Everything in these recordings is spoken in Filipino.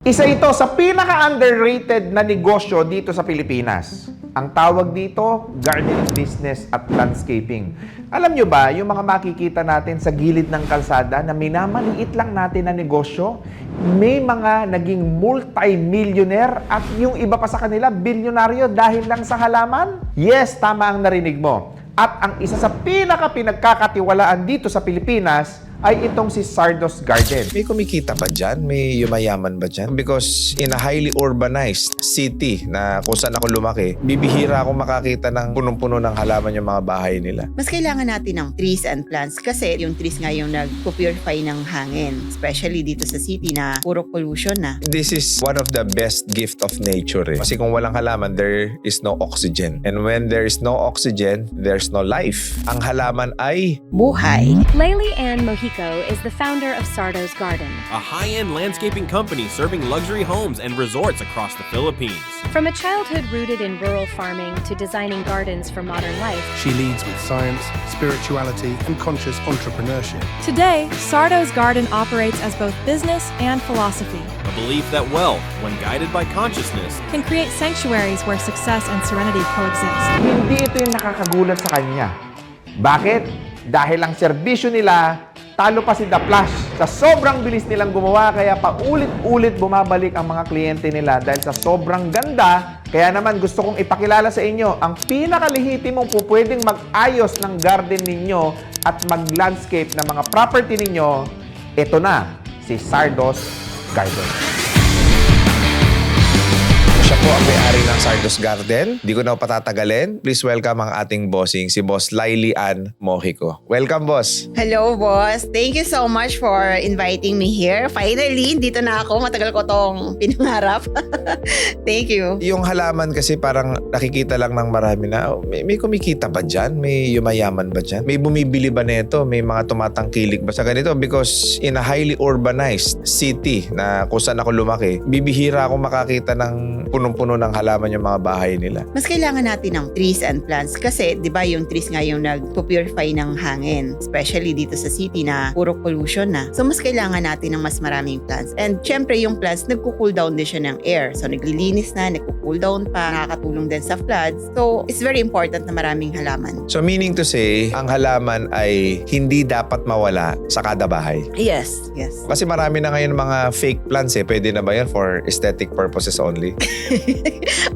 Isa ito sa pinaka-underrated na negosyo dito sa Pilipinas. Ang tawag dito, gardening business at landscaping. Alam nyo ba, yung mga makikita natin sa gilid ng kalsada na minamaliit lang natin na negosyo, may mga naging multi-millionaire at yung iba pa sa kanila, bilyonaryo dahil lang sa halaman? Yes, tama ang narinig mo. At ang isa sa pinaka-pinagkakatiwalaan dito sa Pilipinas ay itong si Sardos Garden. May kumikita ba dyan? May yumayaman ba dyan? Because in a highly urbanized city na kung saan ako lumaki, bibihira ako makakita ng punong-puno ng halaman yung mga bahay nila. Mas kailangan natin ng trees and plants kasi yung trees nga yung nag-purify ng hangin. Especially dito sa city na puro pollution na. This is one of the best gift of nature eh. Kasi kung walang halaman, there is no oxygen. And when there is no oxygen, there's no life. Ang halaman ay Buhay. Layli Ann Mojico is the founder of Sardos Garden. A high-end landscaping company serving luxury homes and resorts across the Philippines. From a childhood rooted in rural farming to designing gardens for modern life, She leads with science, spirituality, and conscious entrepreneurship. Today, Sardo's Garden operates as both business and philosophy, A belief that wealth, when guided by consciousness, can create sanctuaries where success and serenity coexist. Hindi ito yung nakakagulat sa kanya. Bakit? Dahil ang serbisyo nila, talo pa si The Flash. Sa sobrang bilis nilang gumawa, kaya paulit-ulit bumabalik ang mga kliyente nila dahil sa sobrang ganda. Kaya naman gusto kong ipakilala sa inyo ang pinakalihitimong pupwedeng mag-ayos ng garden ninyo at mag-landscape ng mga property ninyo. Ito na, si Sardos Garden. siya po ang may-ari ng Sardos Garden. Di ko na patatagalin. Please welcome ang ating bossing, si Boss Layli Ann Mojico. Welcome, boss. Hello, boss. Thank you so much for inviting me here. Finally, dito na ako. Matagal ko tong pinangarap. Thank you. Yung halaman kasi parang nakikita lang ng marami na, may kumikita ba dyan? May yumayaman ba dyan? May bumibili ba nito? May mga tumatangkilik ba sa ganito? Because in a highly urbanized city na kung saan ako lumaki, bibihira ako makakita ng punong-puno ng halaman yung mga bahay nila. Mas kailangan natin ng trees and plants kasi 'di ba yung trees nga yung nag-purify ng hangin, especially dito sa city na puro pollution na. So mas kailangan natin ng mas maraming plants. And syempre yung plants nagko-cool down din siya ng air. So naglilinis na, nagko-cool down pa, nakakatulong din sa floods. So it's very important na maraming halaman. So meaning to say, ang halaman ay hindi dapat mawala sa kada bahay. Yes, yes. Kasi marami na ngayon mga fake plants eh. Pwede na ba yan for aesthetic purposes only?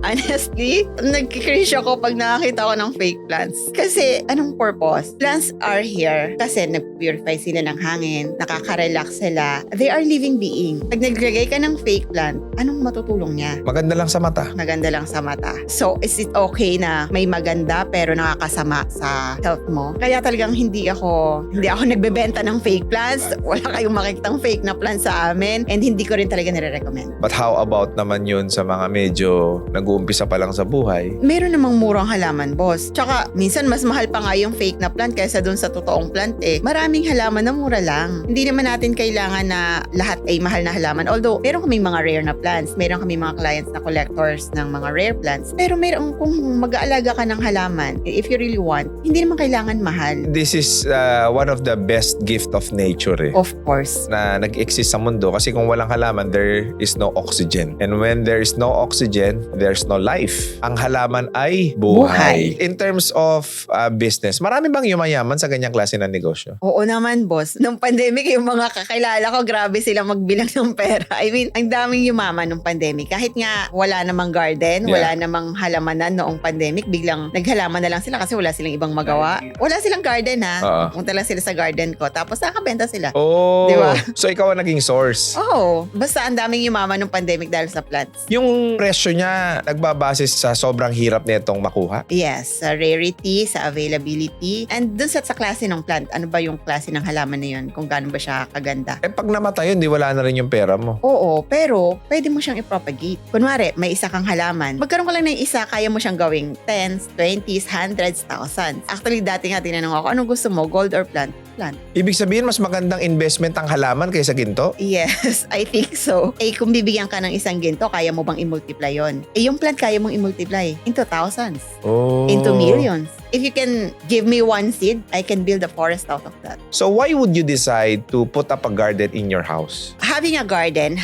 Honestly, nag-cringe ako pag nakakita ko ng fake plants. Kasi, anong purpose? Plants are here kasi nag-purify sila ng hangin, nakaka-relax sila. They are living being. Pag naglagay ka ng fake plant, anong matutulong niya? Maganda lang sa mata. Maganda lang sa mata. So, is it okay na may maganda pero nakakasama sa health mo? Kaya talagang hindi ako nagbebenta ng fake plants. Wala kayong makikitang fake na plants sa amin. And hindi ko rin talaga nire-recommend. But how about naman yun sa mga medyo nag-uumpisa pa lang sa buhay? Meron namang murang halaman, boss. Tsaka, minsan mas mahal pa nga yung fake na plant kaysa dun sa totoong plant eh. Maraming halaman na mura lang. Hindi naman natin kailangan na lahat ay mahal na halaman. Although, meron kaming mga rare na plants. Meron kaming mga clients na collectors ng mga rare plants. Pero meron kung mag-aalaga ka ng halaman, if you really want, hindi naman kailangan mahal. This is one of the best gift of nature eh. Of course. Na nag-exist sa mundo kasi kung walang halaman, there is no oxygen. And when there is no oxygen, there's no life. Ang halaman ay buhay. In terms of business, marami bang yumayaman sa ganyang klase ng negosyo? Oo naman, boss. Nung pandemic, yung mga kakilala ko, grabe sila magbilang ng pera. I mean, ang daming yumaman nung pandemic. Kahit nga wala namang garden, wala namang halamanan noong pandemic, biglang naghalaman na lang sila kasi wala silang ibang magawa. Wala silang garden ha. Punta lang sila sa garden ko. Tapos nakabenta sila. Oh, Di ba? So ikaw ang naging source. Oo. Basta ang daming yumaman nung pandemic dahil sa plants. Yung presyo niya, nagbabase sa sobrang hirap nitong makuha? Yes, sa rarity, sa availability, and dun sa klase ng plant. Ano ba yung klase ng halaman na yun? Kung gaano ba siya kaganda? Eh pag namatay yun, di wala na rin yung pera mo. Oo, pero pwede mo siyang i-propagate. Kunwari, may isa kang halaman. Magkaroon ka lang ng isa, kaya mo siyang gawing 10s, 20s, 100s, 1000s. Actually, dati nga tinanong ako, anong gusto mo, gold or plant? plant. Ibig sabihin, mas magandang investment ang halaman kaysa ginto? Yes, I think so. Kung bibigyan ka ng isang ginto, kaya mo bang i-multiply yon? Yung plant kaya mong i-multiply into thousands, Oh. into millions. If you can give me one seed, I can build a forest out of that. So why would you decide to put up a garden in your house? Having a garden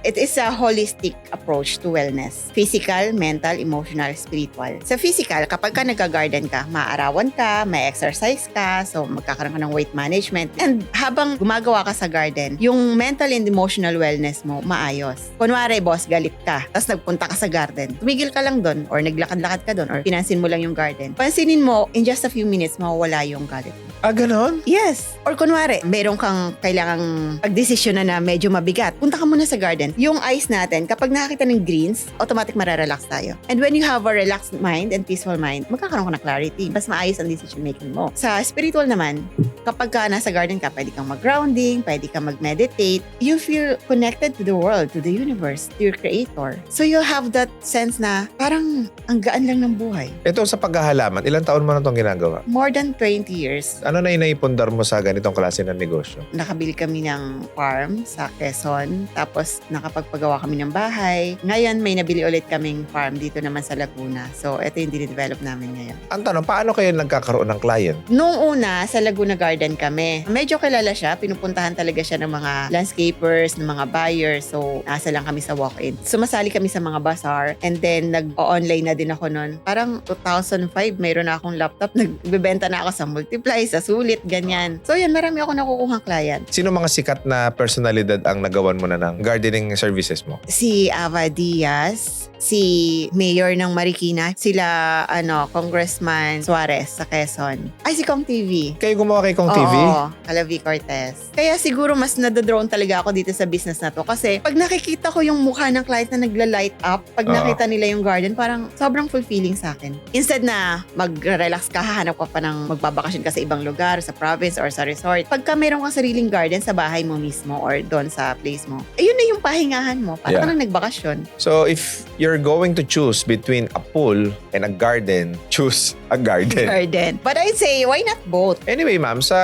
it is a holistic approach to wellness. Physical, mental, emotional, spiritual. Sa physical, kapag ka nag-garden ka, maarawan ka, may exercise ka, so magkakaroon ka ng weight management. And habang gumagawa ka sa garden, yung mental and emotional wellness mo, maayos. Kunwari, boss, galit ka, tapos nagpunta ka sa garden, tumigil ka lang doon, or naglakad-lakad ka doon, or pinansin mo lang yung garden. Pansinin mo, in just a few minutes, mawawala yung galit mo. Ah, ganon? Yes. Or kunwari, meron kang kailangang pagdesisyon na medyo mabigat. Punta ka muna sa garden. Yung eyes natin, kapag nakakita ng greens, automatic mararelax tayo. And when you have a relaxed mind and peaceful mind, magkakaroon ka ng clarity. Mas maayos ang decision making mo. Sa spiritual naman, kapag ka nasa garden ka, pwede kang mag-grounding, pwede kang mag-meditate. You feel connected to the world, to the universe, to your creator. So you'll have that sense na parang ang gaan lang ng buhay. Ito sa paghahalaman, ilang taon mo na itong ginagawa? More than 20 years. Ano na inaipundar mo sa ganitong klase ng negosyo? Nakabili kami ng farm sa Quezon. Tapos nakapagpagawa kami ng bahay. Ngayon may nabili ulit kaming farm dito naman sa Laguna. So ito yung dinedevelop namin ngayon. Ang tanong, paano kayo nagkakaroon ng client? Noong una, sa Laguna Garden kami. Medyo kilala siya. Pinupuntahan talaga siya ng mga landscapers, ng mga buyers. So nasa lang kami sa walk-in. Sumasali kami sa mga bazaar. And then nag-online na din ako noon. Parang 2005, mayroon na akong laptop. Nagbebenta na ako sa Multiply, sa Sulit, ganyan. So yan, marami ako nakukuhang client. Sino mga sikat na personalidad ang nagawan mo na ng gardening services mo? Si Ava Diaz, si Mayor ng Marikina, sila Congressman Suarez sa Quezon. Ay, si Kong TV. Kayo gumawa kay Kong TV? Oo, Calavi Cortez. Kaya siguro mas nadodrone talaga ako dito sa business na to kasi pag nakikita ko yung mukha ng client na nagla-light up, pag Oo. nakita nila yung garden, parang sobrang fulfilling sa akin. Instead na mag-relax ka, hahanap ka pa ng magbabakasyon ka sa ibang lugar, sa province or sa resort. Pagka meron kang sariling garden sa bahay mo mismo or doon sa place mo, ayun na yung pahingahan mo. Parang Yeah. ka nang nagbakasyon. So if you're going to choose between a pool and a garden, choose a garden. Garden. But I'd say, why not both? Anyway, ma'am, sa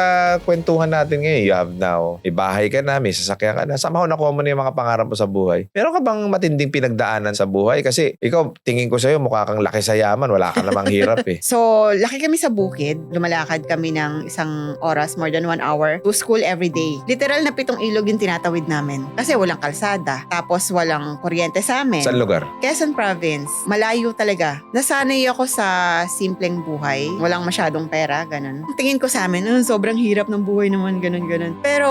kwentuhan natin ngayon, you have now, may bahay ka na, may sasakyan ka na, somehow nakuha mo na yung mga pangarap mo sa buhay. Meron ka bang matinding pinagdaanan sa buhay? Kasi ikaw, tingin ko sa'yo, mukha kang laki sa yaman, wala ka namang hirap eh. So, laki kami sa bukid. Lumalakad kami ng isang oras, more than 1 hour, to school every day. Literal na 7 ilog yung tinatawid namin. Kasi walang kalsada. Tapos walang kuryente sa amin. Saan lugar? Quezon Province. Malayo talaga. Nasanay ako sa simpleng buhay. Walang masyadong pera, ganun. Tingin ko sa amin, sobrang hirap ng buhay naman, ganun. Pero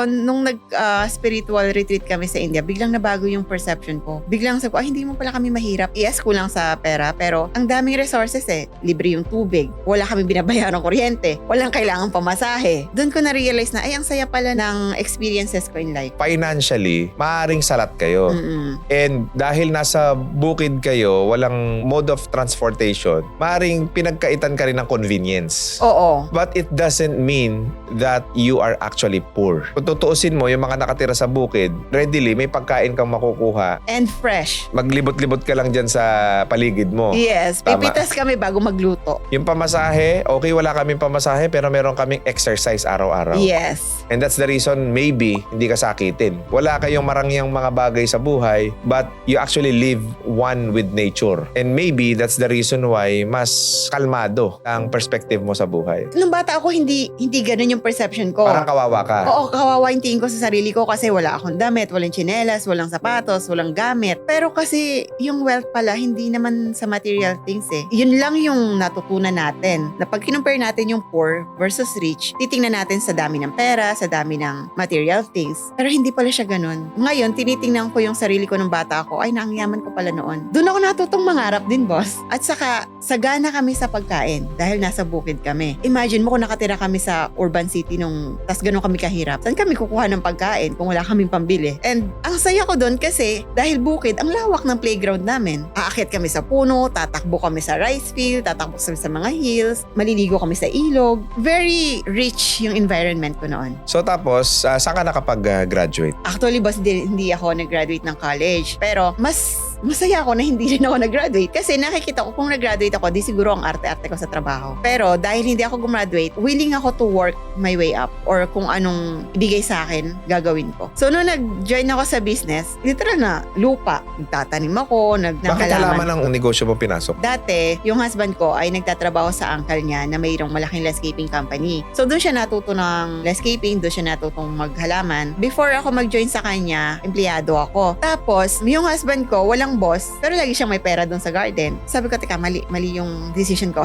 nung nag-spiritual retreat kami sa India, biglang nabago yung perception ko. Biglang sabi ko, hindi mo pala kami mahirap. Yes, kulang sa pera, pero ang daming resources eh. Libre yung tubig. Wala kami binabayarang kuryente. Walang kailangang pamasahe. Doon ko na-realize na, ay, ang saya pala ng experiences ko in life. Financially, maaaring salat kayo. Mm-mm. And dahil nasa bukid kayo, walang mode of transportation, maaaring pinagkaitan ka rin ng convenience. Oo. But it doesn't mean that you are actually poor. Kung tutuusin mo, yung mga nakatira sa bukid, readily may pagkain kang makukuha. And fresh. Maglibot-libot ka lang dyan sa paligid mo. Yes. Tama. Pipitas kami bago magluto. Yung pamasahe, okay, wala kaming pamasahe, pero meron kaming exercise araw-araw. Yes. And that's the reason maybe hindi ka sakitin. Wala kayong marangyang mga bagay sa buhay, but you actually live one with nature. And maybe that's the reason why mas kalmado ang perspective mo sa buhay. Nung bata ako, hindi ganun yung perception ko. Parang kawawa ka. Oo, kawawa yung tingin ko sa sarili ko kasi wala akong damit, walang tsinelas, walang sapatos, walang gamit. Pero kasi yung wealth pala, hindi naman sa material things eh. Yun lang yung natutunan natin. Na pag kinumpare natin yung poor versus rich, titingnan natin sa dami ng pera, sa dami ng material things. Pero hindi pala siya ganun. Ngayon, tinitingnan ko yung sarili ko nung bata ako, ay, naangyaman ko pala noon. Doon ako natutong mangarap din, boss. At saka, sagana kami sa pagkain dahil nasa bukid kami. Imagine mo kung nakatira kami sa urban city nung tas ganun kami kahirap. Saan kami kukuha ng pagkain kung wala kaming pambili? And ang saya ko doon kasi dahil bukid, ang lawak ng playground namin. Aakyat kami sa puno, tatakbo kami sa rice field, tatakbo kami sa mga hills, maliligo kami sa ilog. Very rich yung environment ko noon. So tapos, saan ka nakapag-graduate? Actually, boss, hindi ako nag-graduate ng college. Pero mas masaya ako na hindi rin ako nag-graduate. Kasi nakikita ko kung nag-graduate ako, di siguro ang arte-arte ko sa trabaho. Pero dahil hindi ako gumraduate, willing ako to work my way up or kung anong ibigay sa akin, gagawin ko. So, nung nag-join ako sa business, literal na lupa. Nagtatanim ako, Bakit halaman ang negosyo mo pinasok? Dati, yung husband ko ay nagtatrabaho sa uncle niya na mayroong malaking landscaping company. So, doon siya natuto ng landscaping, doon siya natutong maghalaman. Before ako mag-join sa kanya, empleyado ako. Tapos, yung husband ko, walang boss, pero lagi siyang may pera doon sa garden. Sabi ko, teka, mali yung decision ko.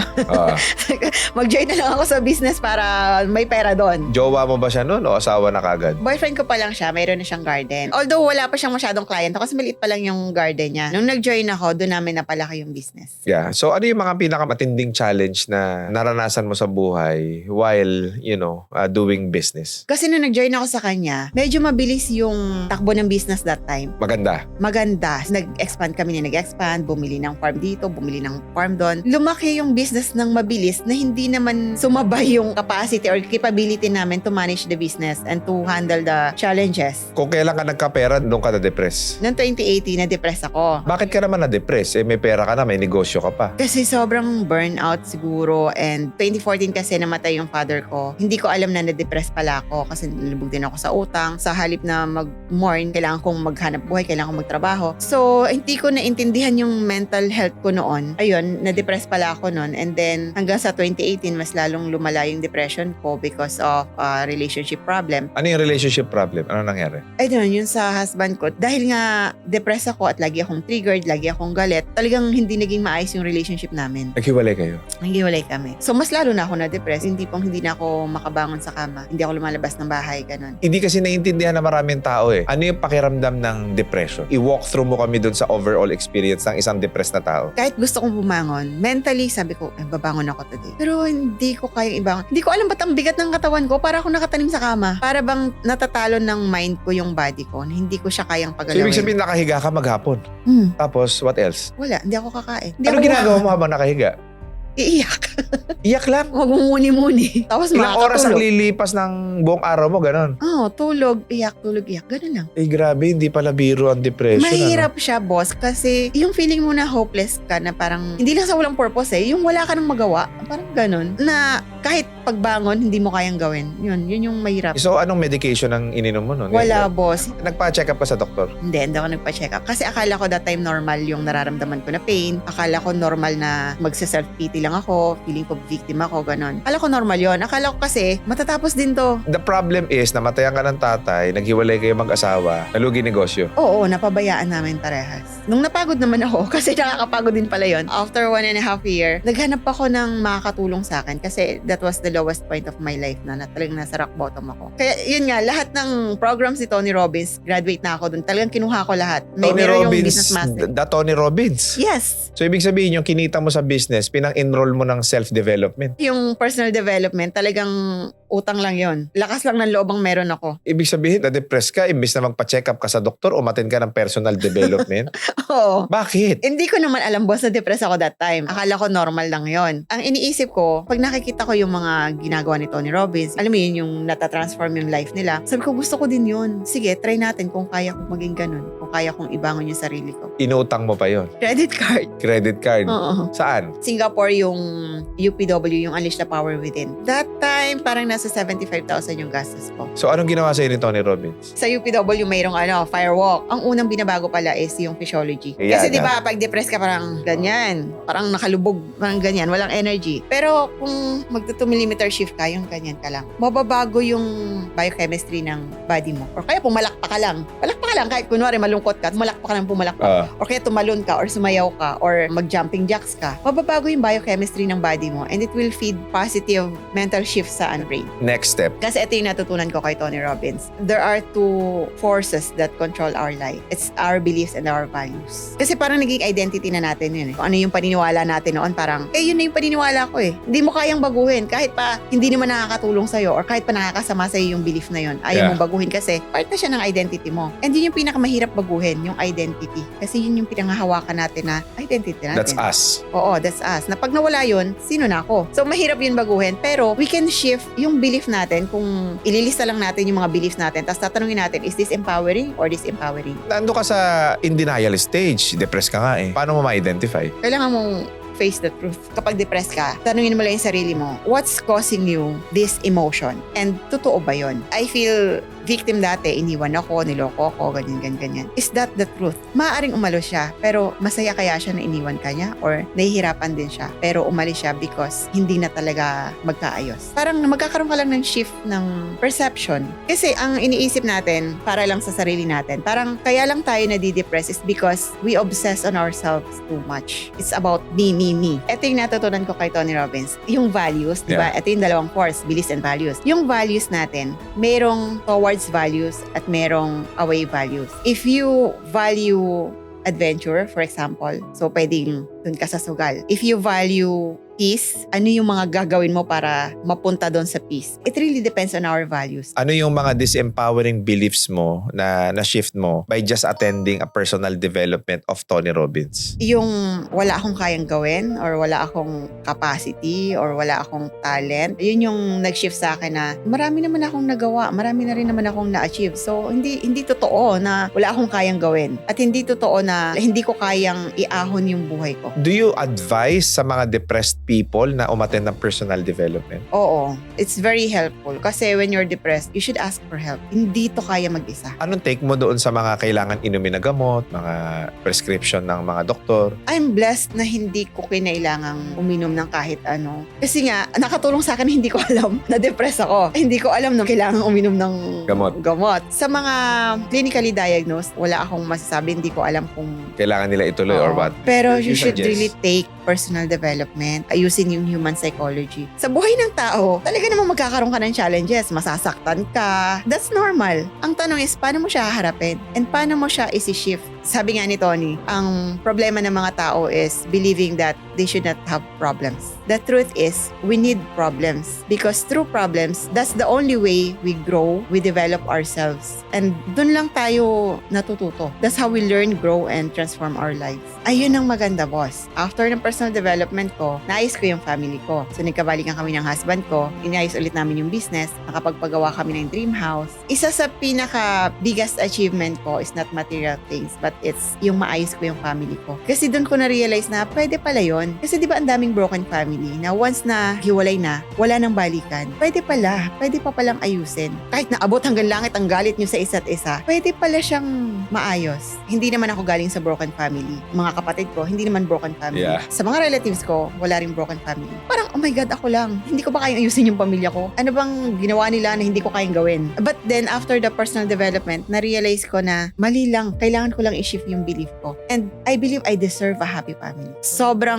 Mag-join na lang ako sa business para may pera doon. Jowa mo ba siya noon o asawa na kagad? Boyfriend ko pa lang siya, mayroon na siyang garden. Although wala pa siyang masyadong client kasi maliit pa lang yung garden niya. Nung nag-join ako, doon namin napalaki yung business. Yeah. So ano yung mga pinakamatinding challenge na naranasan mo sa buhay while, doing business? Kasi nung nag-join ako sa kanya, medyo mabilis yung takbo ng business that time. Maganda. Nag-expand kami na nag-expand, bumili ng farm dito, bumili ng farm doon. Lumaki yung business ng mabilis na hindi naman sumabay yung capacity or capability namin to manage the business and to handle the challenges. Kung kailan ka nagkapera, doon ka na-depress. Noong 2018, na-depress ako. Bakit ka naman na-depress? May pera ka na, may negosyo ka pa. Kasi sobrang burnout siguro and 2014 kasi namatay yung father ko. Hindi ko alam na na-depress pala ako kasi nalubog din ako sa utang. Sa halip na mag-mourn, kailangan kong maghanap buhay, kailangan kong magtrabaho. So, hindi ko naintindihan yung mental health ko noon. Ayun, na-depress pala ako noon. And then, hanggang sa 2018, mas lalong lumala yung depression ko because of relationship problem. Ano yung relationship problem? Ano nangyari? Ayun, yun sa husband ko. Dahil nga depressed ako at lagi akong triggered, lagi akong galit, talagang hindi naging maayos yung relationship namin. Naghiwalay kayo? Naghiwalay kami. So, mas lalo na ako na-depress. Hindi na ako makabangon sa kama. Hindi ako lumalabas ng bahay, ganun. Hindi kasi naiintindihan na maraming tao eh. Ano yung pakiramdam ng depression? I-walk through mo kami dun sa overall experience ng isang depressed na tao. Kahit gusto kong bumangon, mentally, sabi ko, babangon ako today. Pero hindi ko kayang ibangon. Hindi ko alam ba't ang bigat ng katawan ko para ako nakatanim sa kama. Para bang natatalon ng mind ko yung body ko. Hindi ko siya kayang So, pagalawin. ibig sabihin nakahiga ka maghapon. Tapos, what else? Wala, hindi ako kakain. Hindi Ano ako ginagawa mo habang nakahiga? Iiyak. Iyak lang. Huwag mumuni-muni. Tapos Ilang oras ang makakatulog. lilipas ng buong araw mo, ganon. Tulog, iyak. Ganun lang. Eh, grabe, hindi pala biro ang depression. Mahirap siya, boss, kasi yung feeling mo na hopeless ka na parang, hindi lang sa walang purpose yung wala ka nang magawa, parang ganun, na kahit pagbangon, hindi mo kayang gawin. Yun yung mahirap. So, anong medication ang ininom mo nun? Wala, boss. Nagpa-check up ka sa doktor? Hindi ako nagpa-check up. Kasi akala ko that time normal yung nararamdaman ko na pain. Akala ko normal na magsa-self-pity lang ako, feeling ko victim ako, ganon. Akala ko normal yon. Akala ko kasi, matatapos din to. The problem is, namatayan ka ng tatay, naghiwalay kayo mag-asawa, nalugi negosyo. Oo, napabayaan namin parehas. Nung napagod naman ako, kasi nakakapagod din pala yon. After 1.5 year, naghanap ako ng makakatulong sa akin kasi that was the lowest point of my life na talagang nasa rock bottom ako. Kaya yun nga, lahat ng programs ni Tony Robbins, graduate na ako dun. Talagang kinuha ko lahat. Meron yung business master. Tony Robbins. Yes. So, ibig sabihin, yung kinita mo sa business, pinang-enroll mo ng self-development. Yung personal development, talagang utang lang yon. Lakas lang ng loob ang meron ako. Ibig sabihin, na-depress ka, imbis na magpa-check up ka sa doktor, umatin ka ng personal development. Oo. Bakit? Hindi ko naman alam, boss, na depressed ako that time. Akala ko normal lang yon. Ang iniisip ko, pag nakikita ko yung mga ginagawa ni Tony Robbins, alam mo yun, yung natatransform yung life nila, sabi ko, gusto ko din yun. Sige, try natin kung kaya kong maging ganun. Kung kaya kong ibangon yung sarili ko. Inutang mo pa yon. Credit card. Credit card. Oo. Saan? Singapore yung UPW, yung Unleash the Power Within. That time, parang nasa 75,000 yung gastos ko. So, anong ginawa sa'yo ni Tony Robbins? Sa UPW, mayroong firewalk. Ang unang binabago pala is yung physiology. Ayan, Kasi di ba pag depressed ka parang ganyan, parang nakalubog, parang ganyan, walang energy. Pero kung magto 2 mm shift ka, yung ganyan ka lang, mababago yung biochemistry ng body mo. Or kaya pumalakpak ka lang. Palakpak ka lang, kahit kunwari malungkot ka, pumalakpak ka lang pumalakpak. Or kaya tumalon ka, or sumayaw ka, or mag-jumping jacks ka. Mababago yung biochemistry ng body mo and it will feed positive mental shift sa brain. Next step. Kasi ito yung natutunan ko kay Tony Robbins. There are two forces that control our life. It's our beliefs and our values. Kasi parang naging identity na natin yun. Kung ano yung paniniwala natin noon, parang, yun na yung paniniwala ko eh. Hindi mo kayang baguhin. Kahit pa hindi naman nakakatulong sa'yo or kahit pa nakakasama sa'yo yung belief na yun. Ayaw mong baguhin kasi part na siya ng identity mo. And yun yung pinakamahirap baguhin baguhin yung identity. Kasi yun yung pinanghahawakan natin na identity natin. That's us. Oo, that's us. Na pag nawala yun, sino na ako? So, mahirap yun baguhin. Pero, we can shift yung belief natin kung ililista lang natin yung mga beliefs natin. Tapos tatanungin natin, is this empowering or disempowering? Nando ka sa in denial stage. Depressed ka nga eh. Paano mo ma-identify? Kailangan mong face the truth. Kapag depressed ka, tanungin mo lang yung sarili mo, what's causing you this emotion? And totoo ba yun? I feel victim dati, iniwan ako, niloko ako, ganyan. Is that the truth? Maaaring umalis siya, pero masaya kaya siya na iniwan ka niya? Or nahihirapan din siya, pero umalis siya because hindi na talaga magkaayos. Parang magkakaroon ka lang ng shift ng perception. Kasi ang iniisip natin, para lang sa sarili natin, parang kaya lang tayo nadidepress is because we obsess on ourselves too much. It's about me. Ito yung natutunan ko kay Tony Robbins. Yung values, di ba? Ito yung dalawang force, beliefs and values. Yung values natin, merong towards values at merong away values. If you value adventure, for example, so pwedeng dun ka sa sugal. If you value peace, ano yung mga gagawin mo para mapunta doon sa peace? It really depends on our values. Ano yung mga disempowering beliefs mo na shift mo by just attending a personal development of Tony Robbins? Yung wala akong kayang gawin or wala akong capacity or wala akong talent, yun yung nag-shift sa akin na marami naman akong nagawa, marami na rin naman akong na-achieve. So, hindi totoo na wala akong kayang gawin. At hindi totoo na hindi ko kayang iahon yung buhay ko. Do you advise sa mga depressed people na umattend ng personal development? Oo. It's very helpful. Kasi when you're depressed, you should ask for help. Hindi to kaya mag-isa. Anong take mo doon sa mga kailangan inumin na gamot, mga prescription ng mga doktor? I'm blessed na hindi ko kinailangang uminom ng kahit ano. Kasi nga, nakatulong sa akin, hindi ko alam na depressed ako. Hindi ko alam na kailangan uminom ng gamot. Sa mga clinically diagnosed, wala akong masasabi. Hindi ko alam kung Kailangan nila ituloy or Oo. what? Pero You you should suggest? really take personal development, ayusin yung human psychology. Sa buhay ng tao, talaga namang magkakaroon ka ng challenges, masasaktan ka. That's normal. Ang tanong is, paano mo siya haharapin? And paano mo siya isi-shift? Sabi nga ni Tony, ang problema ng mga tao is believing that they should not have problems. The truth is, we need problems. Because through problems, that's the only way we grow, we develop ourselves. And dun lang tayo natututo. That's how we learn, grow, and transform our lives. Ayun ang maganda, boss. After ng personal development ko, naayos ko yung family ko. So, nagkabalikan kami ng husband ko, inayos ulit namin yung business, nakapagpagawa kami ng dream house. Isa sa pinaka-biggest achievement ko is not material things, but it's yung maayos ko yung family ko. Kasi doon ko na-realize na pwede pala yon. Kasi di ba ang daming broken family na once na hiwalay na, wala nang balikan. Pwede pa palang ayusin. Kahit naabot hanggang langit ang galit nyo sa isa't isa, pwede pala siyang maayos. Hindi naman ako galing sa broken family. Mga kapatid ko, hindi naman broken family. Yeah. Sa mga relatives ko, wala ring broken family. Parang, oh my God, ako lang. Hindi ko ba kayang ayusin yung pamilya ko? Ano bang ginawa nila na hindi ko kayang gawin? But then, after the personal development, na-realize ko na mali lang. Kailangan ko lang i-shift yung belief ko. And I believe I deserve a happy family. Sobra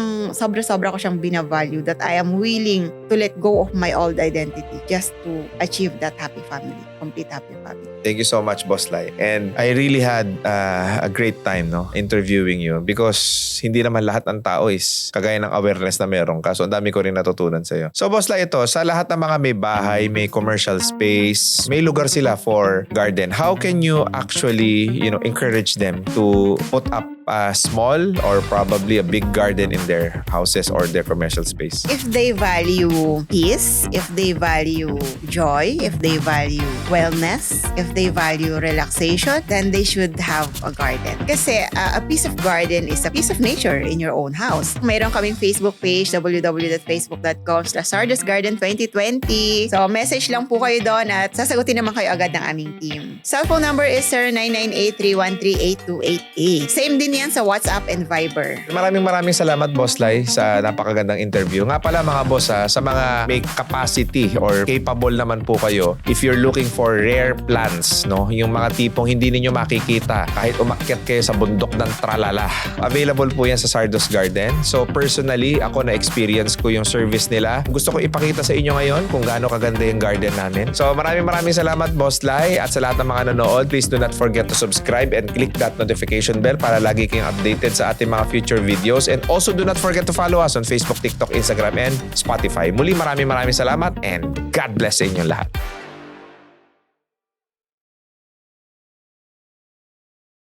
ko siyang binavalue that I am willing to let go of my old identity just to achieve that happy family. Complete happy family. Thank you so much, Boss Lai. And I really had a great time interviewing you because hindi naman lahat ng tao is kagaya ng awareness na meron ka. So, ang dami ko rin natutunan sa'yo. So, Boss Lai, ito, sa lahat ng mga may bahay, may commercial space, may lugar sila for garden. How can you actually, encourage them to put up a small or probably a big garden in their houses or their commercial space? If they value peace, if they value joy, if they value wellness, if they value relaxation, then they should have a garden. Kasi a piece of garden is a piece of nature in your own house. Mayroon kaming Facebook page, www.facebook.com/StarDustGarden2020. So, message lang po kayo doon at sasagutin naman kayo agad ng aming team. Cellphone number is 0998-313-8288. Same din yan sa WhatsApp and Viber. Maraming salamat, Boss Lai, sa napakagandang interview. Nga pala mga boss, sa mga may capacity or capable naman po kayo, if you're looking for rare plants, yung mga tipong hindi ninyo makikita kahit umakyat kayo sa bundok ng tralala, available po yan sa Stardust Garden. So personally, ako na-experience ko yung service nila. Gusto ko ipakita sa inyo ngayon kung gaano kaganda yung garden namin. So maraming salamat, Boss Lai, at sa lahat ng mga nanonood, please do not forget to subscribe and click that notification bell para lagi kayong updated sa ating mga future videos. And also do not forget to follow us on Facebook, TikTok, Instagram, and Spotify. Muli maraming salamat and God bless sa inyong lahat.